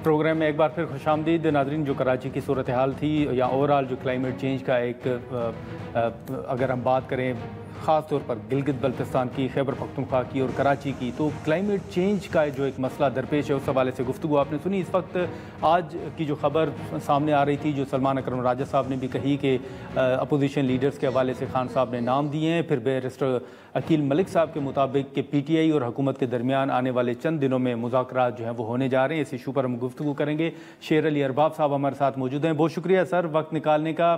Programme में एक बार फिर खुशामदीद नाज़रीन। जो कराची की सूरत हाल थी या ओवरऑल जो क्लाइमेट चेंज का एक अगर हम बात करें ख़ास तौर पर गिलगित बल्तिस्तान की, खैबर पख्तूनख्वा की और कराची की, तो क्लाइमेट चेंज का जो एक मसला दरपेश है उस हवाले से गुफ्तगू आपने सुनी। इस वक्त आज की जो खबर सामने आ रही थी, जो सलमान अकरम राजा साहब ने भी कही कि अपोजिशन लीडर्स के हवाले से खान साहब ने नाम दिए हैं। फिर बैरिस्टर अकील मलिक साहब के मुताबिक कि PTI और हुकूमत के दरमियान आने वाले चंद दिनों में मुज़ाकरात जो हैं वो होने जा रहे हैं। इस इशू पर हम गुफ्तगू करेंगे। शेर अली अरबाब साहब हमारे साथ मौजूद हैं। बहुत शुक्रिया सर वक्त निकालने का।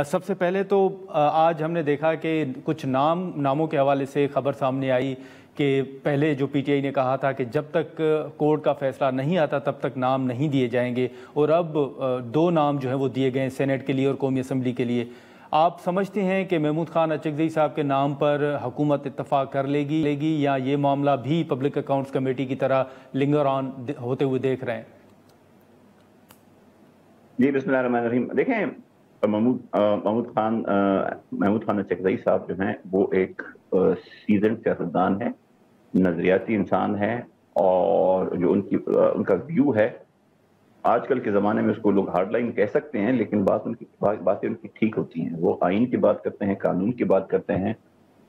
सबसे पहले तो आज हमने देखा कि कुछ नामों के हवाले से खबर सामने आई कि पहले जो PTI ने कहा था कि जब तक कोर्ट का फैसला नहीं आता तब तक नाम नहीं दिए जाएंगे, और अब 2 नाम जो हैं वो दिए गए सेनेट के लिए और कौमी असम्बली के लिए। आप समझते हैं कि महमूद खान अचकज़ई साहब के नाम पर हुकूमत इत्तफाक कर लेगी या ये मामला भी पब्लिक अकाउंट्स कमेटी की तरह लिंगर ऑन होते हुए देख रहे हैं? जी बिस्मिल्लाहिर्रहमानिर्रहीम। देखें, महमूद खान अचकज़ई साहब जो हैं वो एक सीजन सियासतदान है, नजरियाती इंसान है, और जो उनका व्यू है आजकल के ज़माने में उसको लोग हार्ड लाइन कह सकते हैं, लेकिन बातें उनकी ठीक होती हैं। वो आइन की बात करते हैं, कानून की बात करते हैं,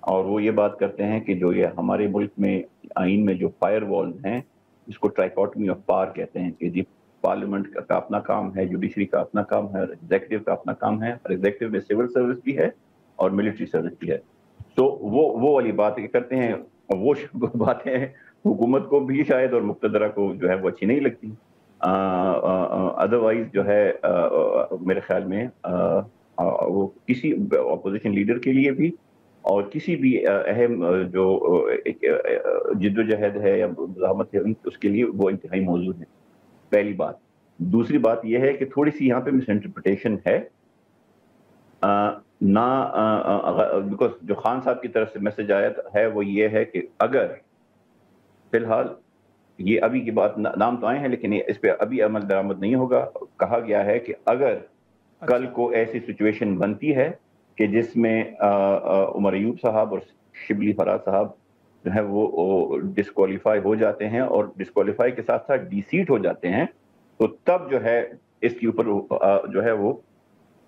और वो ये बात करते हैं कि जो ये हमारे मुल्क में आइन में जो फायर वॉल्स हैं, इसको ट्राइकॉटमी ऑफ पावर कहते हैं कि जी पार्लियामेंट का अपना काम है, जुडिशरी का अपना काम है, एग्जीक्यूटिव का अपना काम है, और एग्जीक्यूटिव में सिविल सर्विस भी है और मिलिट्री सर्विस भी है। तो वो वाली बात करते हैं, और वो बातें हुकूमत को भी शायद और मुक़्तदरा को जो है वो अच्छी नहीं लगती। अदरवाइज जो है मेरे ख्याल में वो किसी अपोजिशन लीडर के लिए भी और किसी भी अहम जो जिद्दोजहद है या मुज़ाहमत है उसके लिए वो इंतहाई मौजूद है। पहली बात। दूसरी बात यह है कि थोड़ी सी यहाँ पे मिस इंटरप्रिटेशन है, बिकॉज जो खान साहब की तरफ से मैसेज आया है वो ये है कि अगर फिलहाल ये अभी की बात, नाम तो आए हैं लेकिन इस पे अभी अमल दरामद नहीं होगा। कहा गया है कि अगर कल को ऐसी सिचुएशन बनती है कि जिसमें उमर अयूब साहब और शिबली फराज साहब जो है वो डिस्क्वालीफाई हो जाते हैं और डिस्क्वालीफाई के साथ साथ डिसीट हो जाते हैं, तो तब जो है इसके ऊपर जो है वो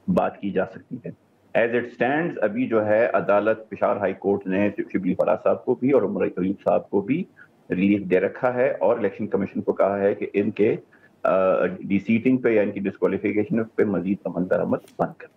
बात की जा सकती है। एज इट स्टैंड्स अभी जो है अदालत पेशावर हाई कोर्ट ने शिबली फराज साहब को भी और उमर अयूब साहब को भी रिलीफ दे रखा है और इलेक्शन कमीशन को कहा है कि इनके डिसीटिंग पे या इनकी डिस्क्वालिफिकेशन पे मजीद अमल दरामद बंद कर।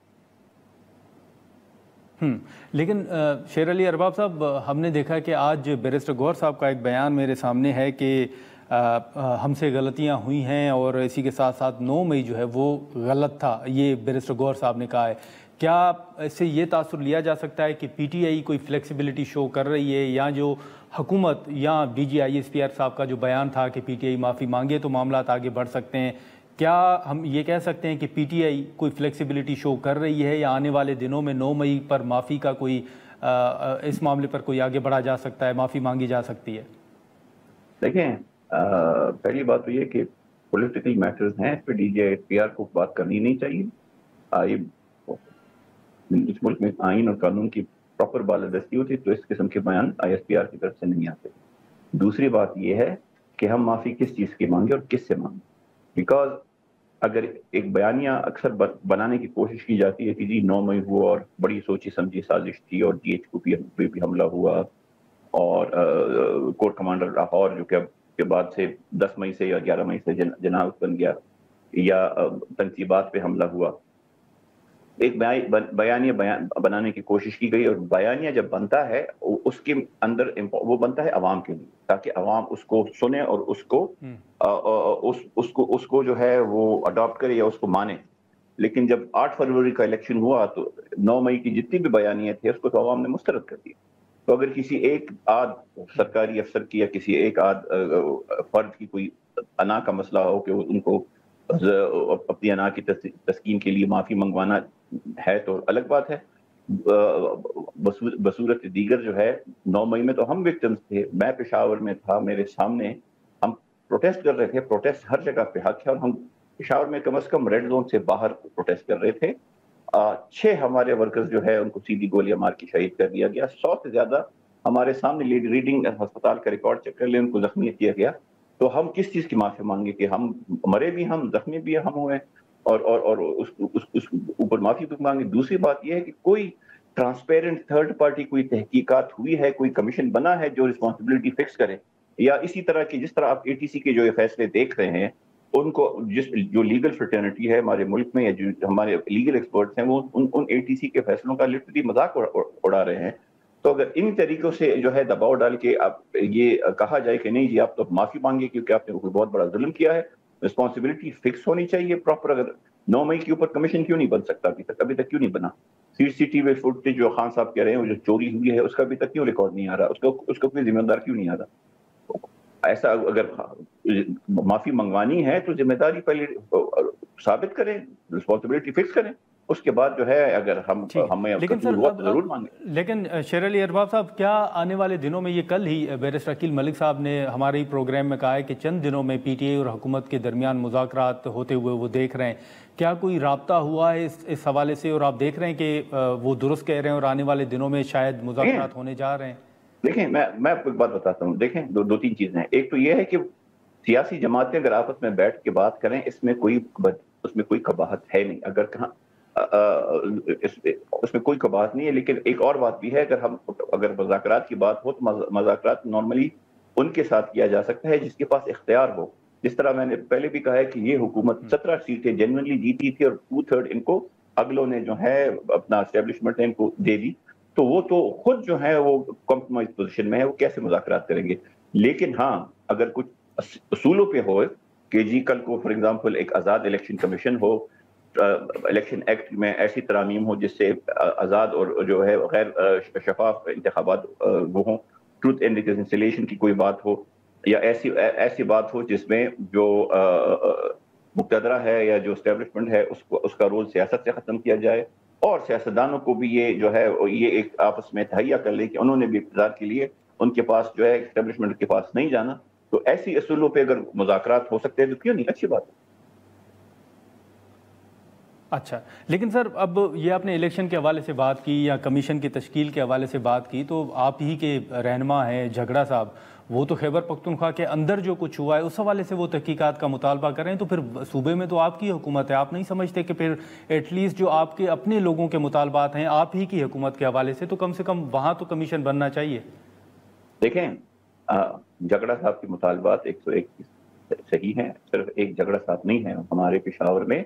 लेकिन शेर अली अरबाब साहब, हमने देखा कि आज बैरिस्टर गौहर साहब का एक बयान मेरे सामने है कि हमसे गलतियां हुई हैं और इसी के साथ साथ 9 मई जो है वो गलत था, ये बैरिस्टर गौहर साहब ने कहा है। क्या इससे ये तासुर लिया जा सकता है कि PTI कोई फ्लेक्सिबिलिटी शो कर रही है, या जो हुकूमत या DG ISPR साहब का जो बयान था कि PTI माफ़ी मांगे तो मामला आगे बढ़ सकते हैं, क्या हम ये कह सकते हैं कि PTI कोई फ्लेक्सिबिलिटी शो कर रही है या आने वाले दिनों में 9 मई पर माफ़ी का कोई इस मामले पर कोई आगे बढ़ा जा सकता है, माफ़ी मांगी जा सकती है? देखें, पहली बात तो ये कि पॉलिटिकल मैटर्स हैं, इस पर DG ISPR को बात करनी नहीं चाहिए। इस मुल्क में आइन और कानून की प्रॉपर बालादस्ती होती तो इस किस्म के बयान ISPR की तरफ से नहीं आते। दूसरी बात यह है कि हम माफ़ी किस चीज़ की मांगे और किस से मांगे, बिकॉज अगर एक बयानिया अक्सर बनाने की कोशिश की जाती है कि जी 9 मई हुआ और बड़ी सोची समझी साजिश थी और GHQ पे भी हमला हुआ और कोर कमांडर लाहौर जो के बाद से 10 मई से या 11 मई से जनाब बन गया, या तनसीबात पे हमला हुआ। एक बयानिया बनाने की कोशिश की गई, और बयानिया जब बनता है उसके अंदर वो बनता है अवाम के लिए, ताकि अवाम उसको सुने और उसको जो है वो अडॉप्ट करे या उसको माने। लेकिन जब 8 फरवरी का इलेक्शन हुआ तो 9 मई की जितनी भी बयानियां थी उसको तो अवाम ने मुस्तरद कर दिया। तो अगर किसी एक आध सरकारी अफसर की या किसी एक आध फर्द की कोई अना का मसला हो कि उनको अपनी अना की तस्कीन के लिए माफ़ी मंगवाना है तो अलग बात है। बसूरत दीगर जो है 9 मई में तो हम विक्टिम्स थे, मैं पेशावर में था, मेरे सामने हम प्रोटेस्ट कर रहे थे। प्रोटेस्ट हर जगह पे हक है और हम पेशावर में कम से कम रेड जोन से बाहर प्रोटेस्ट कर रहे थे। 6 हमारे वर्कर्स जो है उनको सीधी गोलियां मार के शहीद कर दिया गया। 100 से ज्यादा हमारे सामने रीडिंग अस्पताल का रिकॉर्ड चेक कर ले, उनको जख्मी किया गया। تو ہم کس چیز کی معافی مانگے کہ ہم مرے بھی ہم زخمی بھی ہم ہوئے اور اس اوپر معافی بھی مانگے. دوسری بات یہ ہے کہ کوئی ٹرانسپیرنٹ تھرڈ پارٹی کوئی تحقیقات ہوئی ہے, کوئی کمیشن بنا ہے جو رسپانسبلٹی فکس کرے, یا اسی طرح کی جس طرح آپ اے ٹی سی کے جو یہ فیصلے دیکھ رہے ہیں ان کو جو لیگل فرٹرنٹی ہے ہمارے ملک میں یا جو ہمارے لیگل ایکسپرٹس ہیں وہ ان اے ٹی سی کے فیصلوں کا لٹرلی مذاق اڑا رہے ہیں. تو اگر ان طریقوں سے جو ہے دباؤ ڈال کے آپ یہ کہا جائے کہ نہیں جی آپ تو معافی مانگے کیونکہ آپ نے کوئی بہت بڑا ظلم کیا ہے, رسپانسبلٹی فکس ہونی چاہیے پراپر. اگر 9 مئی کے اوپر کمیشن کیوں نہیں بن سکتا ابھی تک کیوں نہیں بنا؟ سی ٹی وی فوٹیج جو خان صاحب کہہ رہے ہیں وہ جو چوری ہوئی ہے اس کا ابھی تک کیوں ریکارڈ نہیں آ رہا, اس کو کوئی ذمہ دار کیوں نہیں آ رہا؟ ایسا اگر معافی منگوانی ہے تو ذمہ داری پہلے ثابت کریں, رسپانسبلٹی فکس کریں, اس کے بعد جو ہے اگر ہمیں ضرور مانگیں. لیکن شیر علی ارباب صاحب, کیا آنے والے دنوں میں, یہ کل ہی بیرسٹر عقیل ملک صاحب نے ہمارے پروگرام میں کہا ہے کہ چند دنوں میں پی ٹی آئی اور حکومت کے درمیان مذاکرات ہوتے ہوئے وہ دیکھ رہے ہیں, کیا کوئی رابطہ ہوا ہے اس حوالے سے, اور آپ دیکھ رہے ہیں کہ وہ درست کہہ رہے ہیں اور آنے والے دنوں میں شاید مذاکرات ہونے جا رہے ہیں؟ دیکھیں میں آپ کو ایک بات بتاتا ہوں. دیکھیں دو تین چیزیں ہیں. ایک تو یہ ہے کہ سیاسی جماعتیں اگر آپس میں بیٹھ کے بات کریں اس میں کوئی قباحت ہے نہیں, اگر کہاں اس میں کوئی قباحت نہیں ہے. لیکن ایک اور بات بھی ہے, اگر مذاکرات کی بات ہو تو مذاکرات نارملی ان کے ساتھ کیا جا سکتا ہے جس کے پاس اختیار ہو. جس طرح میں نے پہلے بھی کہا ہے کہ یہ حکومت 17 سیٹیں جنرلی جیتی تھی اور 2/3 ان کو اگلوں نے جو ہے اپنا اسٹیبلشمنٹ ان کو دے دی, تو وہ تو خود جو ہے وہ کمپرومائز پوزیشن میں ہے, وہ کیسے مذاکرات کریں گے. لیکن ہاں اگر کچھ اصولوں پہ ہو کہ جی کل کو فار ایگزامپل ایک آزاد الیکشن کمیشن ہو, الیکشن ایکٹ میں ایسی ترامیم ہو جس سے آزاد اور جو ہے غیر شفاف انتخابات وہ ہوں, ٹروتھ اینڈ ریکنسیلیشن کی کوئی بات ہو, یا ایسی بات ہو جس میں جو مقتدرہ ہے یا جو اسٹیبلشمنٹ ہے اس کا رول سیاست سے ختم کیا جائے, اور سیاستدانوں کو بھی یہ جو ہے یہ ایک آپس میں تہیہ کر لے کہ انہوں نے بھی اقتدار کے لیے ان کے پاس جو ہے اسٹیبلشمنٹ کے پاس نہیں جانا. تو ایسی اصولوں پہ اگر مذاکرات ہو سکتے ہیں تو کیوں نہیں, اچھی بات ہے. اچھا, لیکن سر اب یہ آپ نے الیکشن کے حوالے سے بات کی یا کمیشن کی تشکیل کے حوالے سے بات کی, تو آپ ہی کے رہنما ہیں جھگڑا صاحب, وہ تو خیبر پختونخوا کے اندر جو کچھ ہوا ہے اس حوالے سے وہ تحقیقات کا مطالبہ کریں, تو پھر صوبے میں تو آپ کی حکومت ہے, آپ نہیں سمجھتے کہ پھر ایٹ لیسٹ جو آپ کے اپنے لوگوں کے مطالبات ہیں آپ ہی کی حکومت کے حوالے سے, تو کم سے کم وہاں تو کمیشن بننا چاہیے؟ دیکھیں جھگڑا صاحب کے مطالبات 101 صحیح ہیں, صرف ایک جھگڑا صاحب نہیں ہے. ہمارے پشاور میں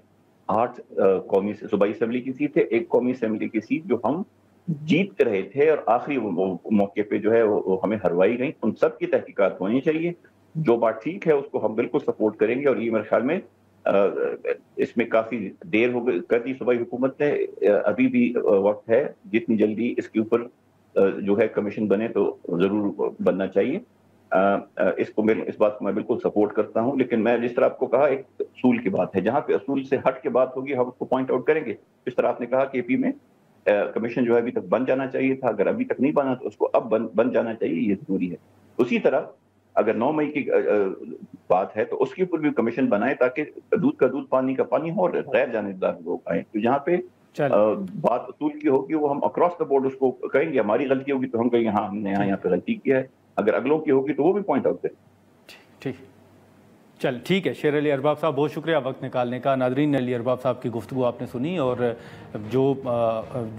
8 قومی صوبائی اسمبلی کی سیٹ ہے, ایک قومی اسمبلی کی سیٹ جو ہم جیت رہے تھے اور آخری موقع پہ جو ہے وہ ہمیں ہروائی گئی. ان سب کی تحقیقات ہونی چاہیے. جو بات ٹھیک ہے اس کو ہم بالکل سپورٹ کریں گے, اور یہ میرے خیال میں اس میں کافی دیر ہو کر دی صوبائی حکومت نے, ابھی بھی وقت ہے. جتنی جلدی اس کے اوپر جو ہے کمیشن بنے تو ضرور بننا چاہیے. اس بات کو میں بالکل سپورٹ کرتا ہوں. لیکن میں جس طرح آپ کو کہا ایک اصول کی بات ہے, جہاں پہ اصول سے ہٹ کے بات ہوگی ہم اس کو پوائنٹ آؤٹ کریں گے. جس طرح آپ نے کہا کہ اے پی میں کمیشن جو ہے ابھی تک بن جانا چاہیے تھا, اگر ابھی تک نہیں بنا تو اس کو اب بن جانا چاہیے, یہ ضروری ہے. اسی طرح اگر 9 مئی کی بات ہے تو اس کے اوپر بھی کمیشن بنائے تاکہ دودھ کا دودھ پانی کا پانی ہو اور غیر جانبدار لوگ آئیں. تو جہاں پہ بات اصول کی ہوگی وہ ہم اکراس دا بورڈ اس کو کہیں گے. ہماری غلطی ہوگی تو ہم کہیں گے ہاں ہم نے یہاں پہ غلطی کیا ہے, اگر اگلوں کی ہوگی تو وہ بھی پوائنٹ آؤٹ کریں. ٹھیک, چل ٹھیک ہے. شیر علی ارباب صاحب بہت شکریہ وقت نکالنے کا. ناظرین, علی ارباب صاحب کی گفتگو آپ نے سنی, اور جو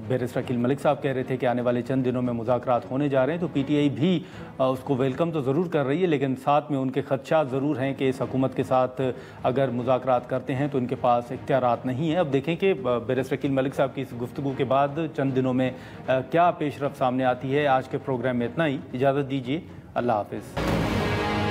بیرسٹر عقیل ملک صاحب کہہ رہے تھے کہ آنے والے چند دنوں میں مذاکرات ہونے جا رہے ہیں, تو پی ٹی آئی بھی اس کو ویلکم تو ضرور کر رہی ہے, لیکن ساتھ میں ان کے خدشات ضرور ہیں کہ اس حکومت کے ساتھ اگر مذاکرات کرتے ہیں تو ان کے پاس اختیارات نہیں ہیں. اب دیکھیں کہ بیرسٹر عقیل ملک صاحب کی اس گفتگو کے بعد چند دنوں میں کیا پیش رفت سامنے آتی ہے. آج کے پروگرام میں اتنا ہی, اجازت دیجیے, اللہ حافظ.